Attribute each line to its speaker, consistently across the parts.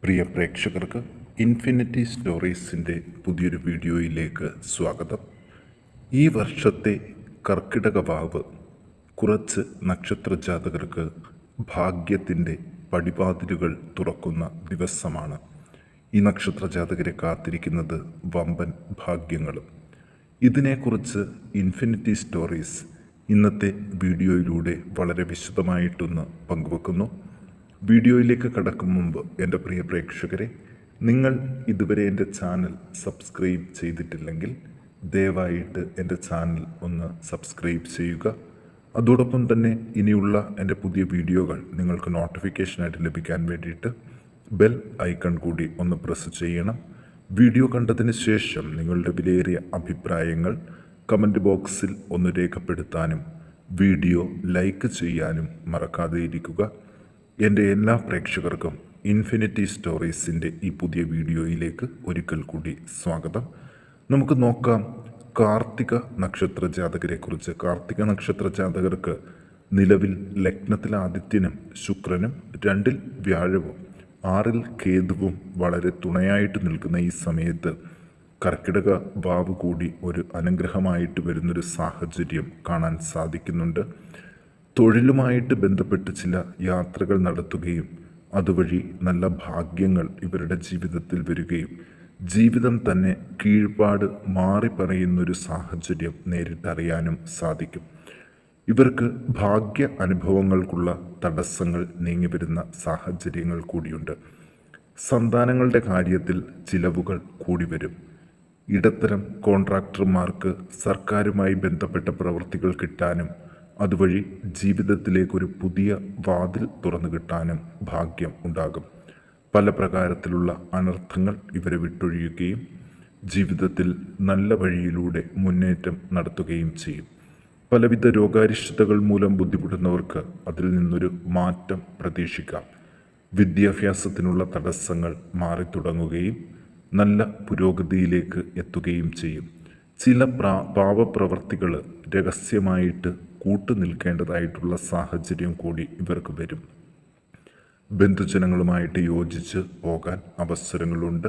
Speaker 1: പ്രിയ പ്രേക്ഷകർക്ക് ഇൻഫിനിറ്റി സ്റ്റോറീസിൻ്റെ പുതിയൊരു വീഡിയോയിലേക്ക് സ്വാഗതം. ഈ വർഷത്തെ കർക്കിടക വാവ് കുറച്ച് നക്ഷത്രജാതകർക്ക് ഭാഗ്യത്തിൻ്റെ പടിവാതിലുകൾ തുറക്കുന്ന ദിവസമാണ്. ഈ നക്ഷത്രജാതകരെ കാത്തിരിക്കുന്നത് വമ്പൻ ഭാഗ്യങ്ങളും. ഇതിനെക്കുറിച്ച് ഇൻഫിനിറ്റി സ്റ്റോറീസ് ഇന്നത്തെ വീഡിയോയിലൂടെ വളരെ വിശദമായിട്ടൊന്ന് പങ്കുവെക്കുന്നു. വീഡിയോയിലേക്ക് കടക്കും മുമ്പ് എൻ്റെ പ്രിയ പ്രേക്ഷകരെ, നിങ്ങൾ ഇതുവരെ എൻ്റെ ചാനൽ സബ്സ്ക്രൈബ് ചെയ്തിട്ടില്ലെങ്കിൽ ദയവായിട്ട് എൻ്റെ ചാനൽ ഒന്ന് സബ്സ്ക്രൈബ് ചെയ്യുക. അതോടൊപ്പം തന്നെ ഇനിയുള്ള എൻ്റെ പുതിയ വീഡിയോകൾ നിങ്ങൾക്ക് നോട്ടിഫിക്കേഷനായിട്ട് ലഭിക്കാൻ വേണ്ടിയിട്ട് ബെൽ ഐക്കൺ കൂടി ഒന്ന് പ്രസ് ചെയ്യണം. വീഡിയോ കണ്ടതിന് ശേഷം നിങ്ങളുടെ വിലയേറിയ അഭിപ്രായങ്ങൾ കമൻറ്റ് ബോക്സിൽ ഒന്ന് രേഖപ്പെടുത്താനും വീഡിയോ ലൈക്ക് ചെയ്യാനും മറക്കാതെ ഇരിക്കുക. എൻ്റെ എല്ലാ പ്രേക്ഷകർക്കും ഇൻഫിനിറ്റി സ്റ്റോറീസിൻ്റെ ഈ പുതിയ വീഡിയോയിലേക്ക് ഒരിക്കൽ കൂടി സ്വാഗതം. നമുക്ക് നോക്കാം കാർത്തിക നക്ഷത്ര ജാതകരെക്കുറിച്ച്. കാർത്തിക നക്ഷത്ര ജാതകർക്ക് നിലവിൽ ലഗ്നത്തിൽ ആദിത്യനും ശുക്രനും 2-ൽ വ്യാഴവും 6-ൽ കേതുവും വളരെ തുണയായിട്ട് നിൽക്കുന്ന ഈ സമയത്ത് കർക്കിടക വാവ് കൂടി ഒരു അനുഗ്രഹമായിട്ട് വരുന്നൊരു സാഹചര്യം കാണാൻ സാധിക്കുന്നുണ്ട്. തൊഴിലുമായിട്ട് ബന്ധപ്പെട്ട് ചില യാത്രകൾ നടത്തുകയും അതുവഴി നല്ല ഭാഗ്യങ്ങൾ ഇവരുടെ ജീവിതത്തിൽ വരികയും ജീവിതം തന്നെ കീഴ്പാട് മാറി പറയുന്നൊരു സാഹചര്യം നേരിട്ടറിയാനും സാധിക്കും. ഇവർക്ക് ഭാഗ്യ അനുഭവങ്ങൾക്കുള്ള തടസ്സങ്ങൾ നീങ്ങി വരുന്ന സാഹചര്യങ്ങൾ കൂടിയുണ്ട്. സന്താനങ്ങളുടെ കാര്യത്തിൽ ചിലവുകൾ കൂടി വരും. ഇടത്തരം കോൺട്രാക്ടർമാർക്ക് സർക്കാരുമായി ബന്ധപ്പെട്ട പ്രവൃത്തികൾ കിട്ടാനും അതുവഴി ജീവിതത്തിലേക്കൊരു പുതിയ വാതിൽ തുറന്നു കിട്ടാനും ഭാഗ്യം ഉണ്ടാകും. പല പ്രകാരത്തിലുള്ള അനർത്ഥങ്ങൾ ഇവരെ വിട്ടൊഴിയുകയും ജീവിതത്തിൽ നല്ല വഴിയിലൂടെ മുന്നേറ്റം നടത്തുകയും ചെയ്യും. പലവിധ രോഗാരിഷ്ടതകൾ മൂലം ബുദ്ധിമുട്ടുന്നവർക്ക് അതിൽ നിന്നൊരു മാറ്റം പ്രതീക്ഷിക്കാം. വിദ്യാഭ്യാസത്തിനുള്ള തടസ്സങ്ങൾ മാറി തുടങ്ങുകയും നല്ല പുരോഗതിയിലേക്ക് എത്തുകയും ചെയ്യും. ചില പാവപ്രവർത്തികൾ രഹസ്യമായിട്ട് കൂട്ടുനിൽക്കേണ്ടതായിട്ടുള്ള സാഹചര്യം കൂടി ഇവർക്ക് വരും. ബന്ധുജനങ്ങളുമായിട്ട് യോജിച്ച് പോകാൻ അവസരങ്ങളുണ്ട്.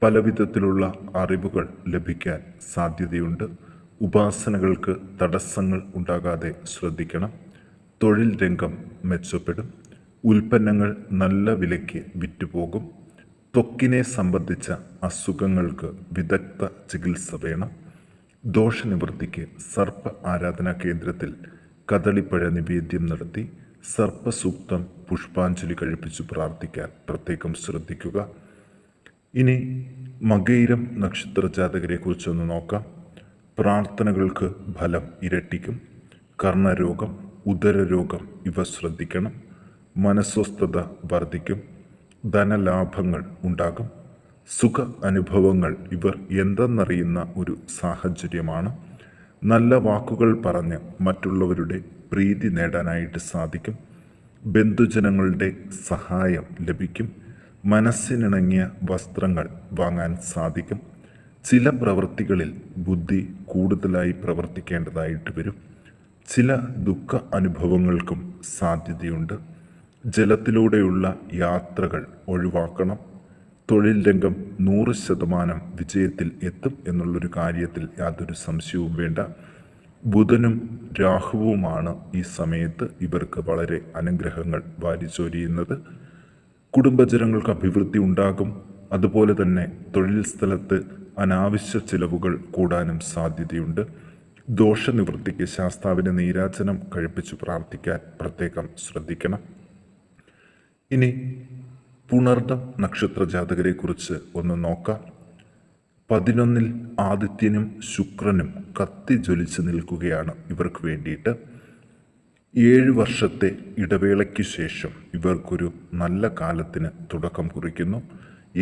Speaker 1: പലവിധത്തിലുള്ള അറിവുകൾ ലഭിക്കാൻ സാധ്യതയുണ്ട്. ഉപാസനകൾക്ക് തടസ്സങ്ങൾ ഉണ്ടാകാതെ ശ്രദ്ധിക്കണം. തൊഴിൽ രംഗം മെച്ചപ്പെടും. ഉൽപ്പന്നങ്ങൾ നല്ല വിലയ്ക്ക് വിറ്റുപോകും. ത്വക്കിനെ സംബന്ധിച്ച അസുഖങ്ങൾക്ക് വിദഗ്ധ ചികിത്സ വേണം. ദോഷനിവൃത്തിക്ക് സർപ്പ ആരാധനാ കേന്ദ്രത്തിൽ കദളിപ്പഴ നിവേദ്യം നടത്തി സർപ്പസൂക്തം പുഷ്പാഞ്ജലി കഴിപ്പിച്ചു പ്രാർത്ഥിക്കാൻ പ്രത്യേകം ശ്രദ്ധിക്കുക. ഇനി മകയിരം നക്ഷത്ര ജാതകരെ കുറിച്ചൊന്ന് നോക്കാം. പ്രാർത്ഥനകൾക്ക് ഫലം ഇരട്ടിക്കും. കർണരോഗം, ഉദരരോഗം ഇവ ശ്രദ്ധിക്കണം. മനസ്വസ്ഥത വർദ്ധിക്കും. ധനലാഭങ്ങൾ ഉണ്ടാകും. സുഖ അനുഭവങ്ങൾ ഇവർ എന്തെന്നറിയുന്ന ഒരു സാഹചര്യമാണ്. നല്ല വാക്കുകൾ പറഞ്ഞ് മറ്റുള്ളവരുടെ പ്രീതി നേടാനായിട്ട് സാധിക്കും. ബന്ധുജനങ്ങളുടെ സഹായം ലഭിക്കും. മനസ്സിനിണങ്ങിയ വസ്ത്രങ്ങൾ വാങ്ങാൻ സാധിക്കും. ചില പ്രവൃത്തികളിൽ ബുദ്ധി കൂടുതലായി പ്രവർത്തിക്കേണ്ടതായിട്ട് വരും. ചില ദുഃഖ അനുഭവങ്ങൾക്കും സാധ്യതയുണ്ട്. ജലത്തിലൂടെയുള്ള യാത്രകൾ ഒഴിവാക്കണം. തൊഴിൽ രംഗം 100% വിജയത്തിൽ എത്തും എന്നുള്ളൊരു കാര്യത്തിൽ യാതൊരു സംശയവും വേണ്ട. ബുധനും രാഹുവുമാണ് ഈ സമയത്ത് ഇവർക്ക് വളരെ അനുഗ്രഹങ്ങൾ വാരിച്ചൊരിയുന്നത്. കുടുംബജനങ്ങൾക്ക് അഭിവൃദ്ധി ഉണ്ടാകും. അതുപോലെ തന്നെ തൊഴിൽ സ്ഥലത്ത് അനാവശ്യ ചിലവുകൾ കൂടാനും സാധ്യതയുണ്ട്. ദോഷനിവൃത്തിക്ക് ശാസ്താവിന് നീരാജനം കഴിപ്പിച്ചു പ്രാർത്ഥിക്കാൻ പ്രത്യേകം ശ്രദ്ധിക്കണം. ഇനി പുണർദം നക്ഷത്ര ജാതകരെ കുറിച്ച് ഒന്ന് നോക്കാം. 11-ൽ ആദിത്യനും ശുക്രനും കത്തി ജ്വലിച്ച് നിൽക്കുകയാണ് ഇവർക്ക് വേണ്ടിയിട്ട്. 7 വർഷത്തെ ഇടവേളയ്ക്ക് ശേഷം ഇവർക്കൊരു നല്ല കാലത്തിന് തുടക്കം കുറിക്കുന്നു.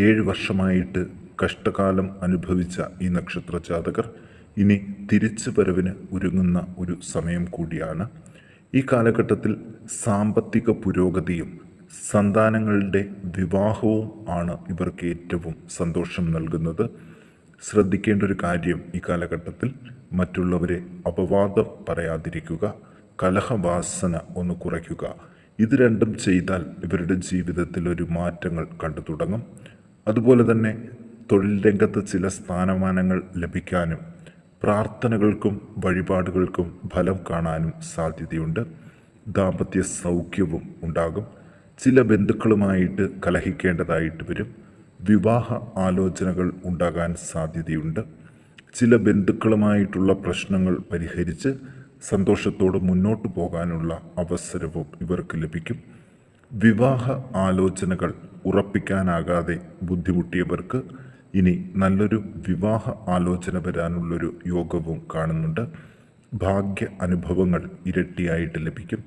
Speaker 1: 7 വർഷമായിട്ട് കഷ്ടകാലം അനുഭവിച്ച ഈ നക്ഷത്ര ജാതകർ ഇനി തിരിച്ചു വരവിന് ഒരുങ്ങുന്ന ഒരു സമയം കൂടിയാണ്. ഈ കാലഘട്ടത്തിൽ സാമ്പത്തിക പുരോഗതിയും സന്താനങ്ങളുടെ വിവാഹവും ആണ് ഇവർക്ക് ഏറ്റവും സന്തോഷം നൽകുന്നത്. ശ്രദ്ധിക്കേണ്ട ഒരു കാര്യം ഈ കാലഘട്ടത്തിൽ മറ്റുള്ളവരെ അപവാദം പറയാതിരിക്കുക. കലഹവാസന ഒന്ന് കുറയ്ക്കുക. ഇത് രണ്ടും ചെയ്താൽ ഇവരുടെ ജീവിതത്തിൽ ഒരു മാറ്റങ്ങൾ കണ്ടു തുടങ്ങും. അതുപോലെ തന്നെ തൊഴിൽ രംഗത്ത് ചില സ്ഥാനമാനങ്ങൾ ലഭിക്കാനും പ്രാർത്ഥനകൾക്കും വഴിപാടുകൾക്കും ഫലം കാണാനും സാധ്യതയുണ്ട്. ദാമ്പത്യ സൗഖ്യവും ഉണ്ടാകും. ചില ബന്ധുക്കളുമായിട്ട് കലഹിക്കേണ്ടതായിട്ട് വരും. വിവാഹ ആലോചനകൾ ഉണ്ടാകാൻ സാധ്യതയുണ്ട്. ചില ബന്ധുക്കളുമായിട്ടുള്ള പ്രശ്നങ്ങൾ പരിഹരിച്ച് സന്തോഷത്തോടെ മുന്നോട്ട് പോകാനുള്ള അവസരവും ഇവർക്ക് ലഭിക്കും. വിവാഹ ആലോചനകൾ ഉറപ്പിക്കാനാകാതെ ബുദ്ധിമുട്ടിയവർക്ക് ഇനി നല്ലൊരു വിവാഹ ആലോചന വരാനുള്ളൊരു യോഗവും കാണുന്നുണ്ട്. ഭാഗ്യ അനുഭവങ്ങൾ ഇരട്ടിയായിട്ട് ലഭിക്കും.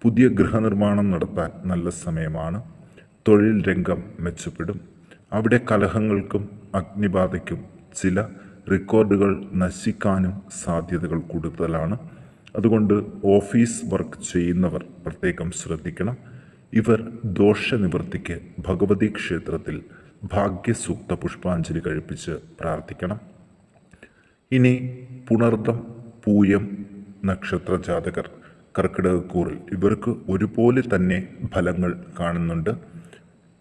Speaker 1: പുതിയ ഗൃഹനിർമ്മാണം നടത്താൻ നല്ല സമയമാണ്. തൊഴിൽ രംഗം മെച്ചപ്പെടും. അവിടെ കലഹങ്ങൾക്കും അഗ്നിബാധയ്ക്കും ചില റെക്കോർഡുകൾ നശിക്കാനും സാധ്യതകൾ കൂടുതലാണ്. അതുകൊണ്ട് ഓഫീസ് വർക്ക് ചെയ്യുന്നവർ പ്രത്യേകം ശ്രദ്ധിക്കണം. ഇവർ ദോഷനിവൃത്തിക്ക് ഭഗവതി ക്ഷേത്രത്തിൽ ഭാഗ്യസൂക്ത പുഷ്പാഞ്ജലി കഴിപ്പിച്ച് പ്രാർത്ഥിക്കണം. ഇനി പുണർദം പൂയം നക്ഷത്ര ജാതകർ കർക്കിടകക്കൂറിൽ ഇവർക്ക് ഒരുപോലെ തന്നെ ഫലങ്ങൾ കാണുന്നുണ്ട്.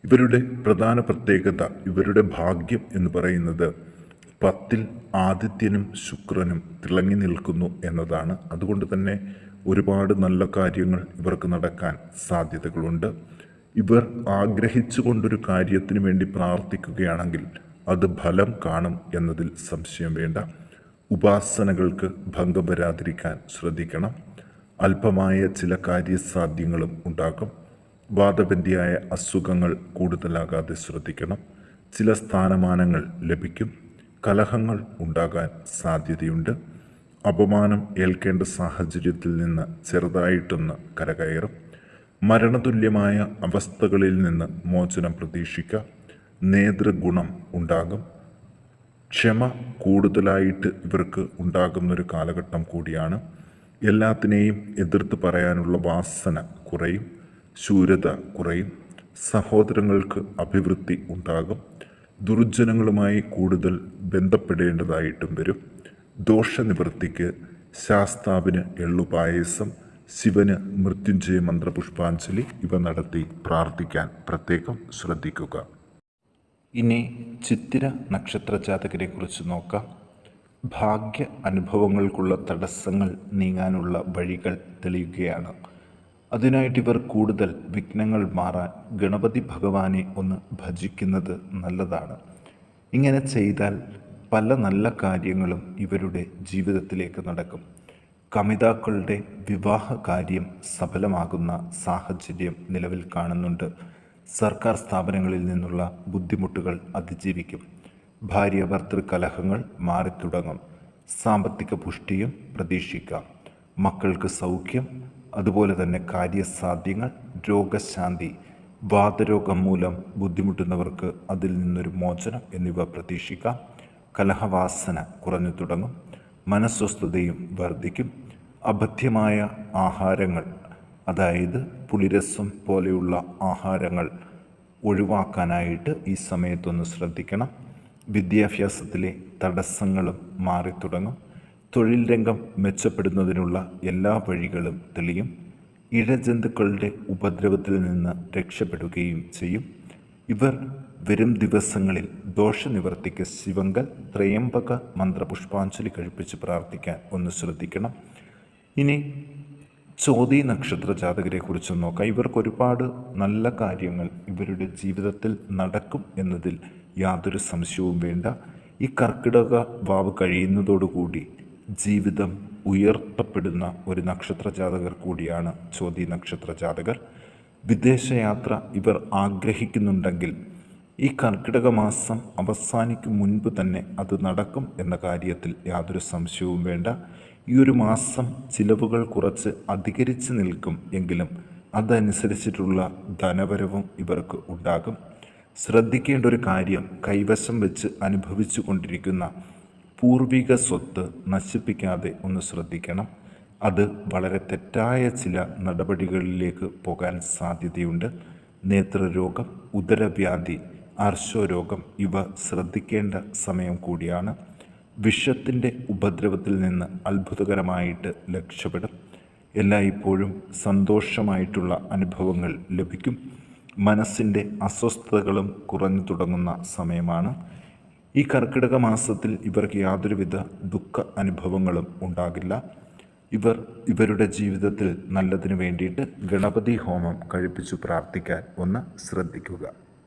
Speaker 1: ഇവരുടെ പ്രധാന പ്രത്യേകത, ഇവരുടെ ഭാഗ്യം എന്ന് പറയുന്നത് 10-ൽ ആദിത്യനും ശുക്രനും തിളങ്ങി നിൽക്കുന്നു എന്നതാണ്. അതുകൊണ്ട് തന്നെ ഒരുപാട് നല്ല കാര്യങ്ങൾ ഇവർക്ക് നടക്കാൻ സാധ്യതകളുണ്ട്. ഇവർ ആഗ്രഹിച്ചുകൊണ്ടൊരു കാര്യത്തിന് വേണ്ടി പ്രാർത്ഥിക്കുകയാണെങ്കിൽ അത് ഫലം കാണും എന്നതിൽ സംശയം വേണ്ട. ഉപാസനകൾക്ക് ഭംഗം വരാതിരിക്കാൻ ശ്രദ്ധിക്കണം. അല്പമായ ചില കാര്യസാധ്യങ്ങളും ഉണ്ടാകും. വാദബന്ധിയായ അസുഖങ്ങൾ കൂടുതലാകാതെ ശ്രദ്ധിക്കണം. ചില സ്ഥാനമാനങ്ങൾ ലഭിക്കും. കലഹങ്ങൾ ഉണ്ടാകാൻ സാധ്യതയുണ്ട്. അപമാനം ഏൽക്കേണ്ട സാഹചര്യത്തിൽ നിന്ന് ചെറുതായിട്ടൊന്ന് കരകയറും. മരണതുല്യമായ അവസ്ഥകളിൽ നിന്ന് മോചനം പ്രതീക്ഷിക്കാം. നേതൃഗുണം ഉണ്ടാകും. ക്ഷമ കൂടുതലായിട്ട് ഇവർക്ക് ഉണ്ടാകുന്നൊരു കാലഘട്ടം കൂടിയാണ്. എല്ലാത്തിനെയും എതിർത്ത് പറയാനുള്ള വാസന കുറയും. ശൂരത കുറയും. സഹോദരങ്ങൾക്ക് അഭിവൃദ്ധി ഉണ്ടാകും. ദുർജനങ്ങളുമായി കൂടുതൽ ബന്ധപ്പെടേണ്ടതായിട്ടും വരും. ദോഷനിവൃത്തിക്ക് ശാസ്താവിന് എള്ളുപായസം, ശിവന് മൃത്യുഞ്ജയ മന്ത്രപുഷ്പാഞ്ജലി ഇവ നടത്തി പ്രാർത്ഥിക്കാൻ പ്രത്യേകം ശ്രദ്ധിക്കുക. ഇനി ചിത്തിര നക്ഷത്ര ജാതകരെ കുറിച്ച് നോക്കാം. ഭാഗ്യ അനുഭവങ്ങൾക്കുള്ള തടസ്സങ്ങൾ നീങ്ങാനുള്ള വഴികൾ തെളിയുകയാണ്. അതിനായിട്ട് ഇവർ കൂടുതൽ വിഘ്നങ്ങൾ മാറാൻ ഗണപതി ഭഗവാനെ ഒന്ന് ഭജിക്കുന്നത് നല്ലതാണ്. ഇങ്ങനെ ചെയ്താൽ പല നല്ല കാര്യങ്ങളും ഇവരുടെ ജീവിതത്തിലേക്ക് നടക്കും. കമിതാക്കളുടെ വിവാഹ കാര്യം സഫലമാകുന്ന സാഹചര്യം നിലവിൽ കാണുന്നുണ്ട്. സർക്കാർ സ്ഥാപനങ്ങളിൽ നിന്നുള്ള ബുദ്ധിമുട്ടുകൾ അതിജീവിക്കും. ഭാര്യ ഭർത്തൃ കലഹങ്ങൾ മാറിത്തുടങ്ങും. സാമ്പത്തിക പുഷ്ടിയും പ്രതീക്ഷിക്കാം. മക്കൾക്ക് സൗഖ്യം, അതുപോലെ തന്നെ കാര്യസാധ്യങ്ങൾ, രോഗശാന്തി, വാതരോഗം മൂലം ബുദ്ധിമുട്ടുന്നവർക്ക് അതിൽ നിന്നൊരു മോചനം എന്നിവ പ്രതീക്ഷിക്കാം. കലഹവാസന കുറഞ്ഞു തുടങ്ങും. മനസ്വസ്ഥതയും വർദ്ധിക്കും. അബദ്ധ്യമായ ആഹാരങ്ങൾ, അതായത് പുളിരസം പോലെയുള്ള ആഹാരങ്ങൾ ഒഴിവാക്കാനായിട്ട് ഈ സമയത്തൊന്ന് ശ്രദ്ധിക്കണം. വിദ്യാഭ്യാസത്തിലെ തടസ്സങ്ങളും മാറിത്തുടങ്ങും. തൊഴിൽ രംഗം മെച്ചപ്പെടുന്നതിനുള്ള എല്ലാ വഴികളും തെളിയും. ഇഴജന്തുക്കളുടെ ഉപദ്രവത്തിൽ നിന്ന് രക്ഷപ്പെടുകയും ചെയ്യും. ഇവർ വരും ദിവസങ്ങളിൽ ദോഷനിവർത്തിക്ക് ശിവങ്കൽ ത്രയംബക മന്ത്രപുഷ്പാഞ്ജലി കഴിപ്പിച്ച് പ്രാർത്ഥിക്കാൻ ഒന്ന് ശ്രദ്ധിക്കണം. ഇനി ചോതി നക്ഷത്ര ജാതകരെ കുറിച്ച് നോക്കാം. ഇവർക്ക് ഒരുപാട് നല്ല കാര്യങ്ങൾ ഇവരുടെ ജീവിതത്തിൽ നടക്കും എന്നതിൽ യാതൊരു സംശയവും വേണ്ട. ഈ കർക്കിടക വാവ് കഴിയുന്നതോടുകൂടി ജീവിതം ഉയർത്തപ്പെടുന്ന ഒരു നക്ഷത്ര ജാതകർ കൂടിയാണ് ചോതി നക്ഷത്ര ജാതകർ. വിദേശയാത്ര ഇവർ ആഗ്രഹിക്കുന്നുണ്ടെങ്കിൽ ഈ കർക്കിടക മാസം അവസാനിക്കും മുൻപ് തന്നെ അത് നടക്കും എന്ന കാര്യത്തിൽ യാതൊരു സംശയവും വേണ്ട. ഈ ഒരു മാസം ചിലവുകൾ കുറച്ച് അധികരിച്ച് നിൽക്കും എങ്കിലും അതനുസരിച്ചിട്ടുള്ള ധനവരവും ഇവർക്ക് ഉണ്ടാകും. ശ്രദ്ധിക്കേണ്ട ഒരു കാര്യം, കൈവശം വെച്ച് അനുഭവിച്ചു കൊണ്ടിരിക്കുന്ന പൂർവിക സ്വത്ത് നശിപ്പിക്കാതെ ഒന്ന് ശ്രദ്ധിക്കണം. അത് വളരെ തെറ്റായ ചില നടപടികളിലേക്ക് പോകാൻ സാധ്യതയുണ്ട്. നേത്രരോഗം, ഉദരവ്യാധി, ആർശോരോഗം ഇവ ശ്രദ്ധിക്കേണ്ട സമയം കൂടിയാണ്. വിഷത്തിൻ്റെ ഉപദ്രവത്തിൽ നിന്ന് അത്ഭുതകരമായിട്ട് രക്ഷപ്പെടും. എല്ലായ്പ്പോഴും സന്തോഷമായിട്ടുള്ള അനുഭവങ്ങൾ ലഭിക്കും. മനസ്സിൻ്റെ അസ്വസ്ഥതകളും കുറഞ്ഞു തുടങ്ങുന്ന സമയമാണ്. ഈ കർക്കിടക മാസത്തിൽ ഇവർക്ക് യാതൊരുവിധ ദുഃഖ അനുഭവങ്ങളും ഉണ്ടാകില്ല. ഇവരുടെ ജീവിതത്തിൽ നല്ലതിനു വേണ്ടിയിട്ട് ഗണപതി ഹോമം കഴിപ്പിച്ചു പ്രാർത്ഥിക്കാൻ ഒന്ന് ശ്രദ്ധിക്കുക.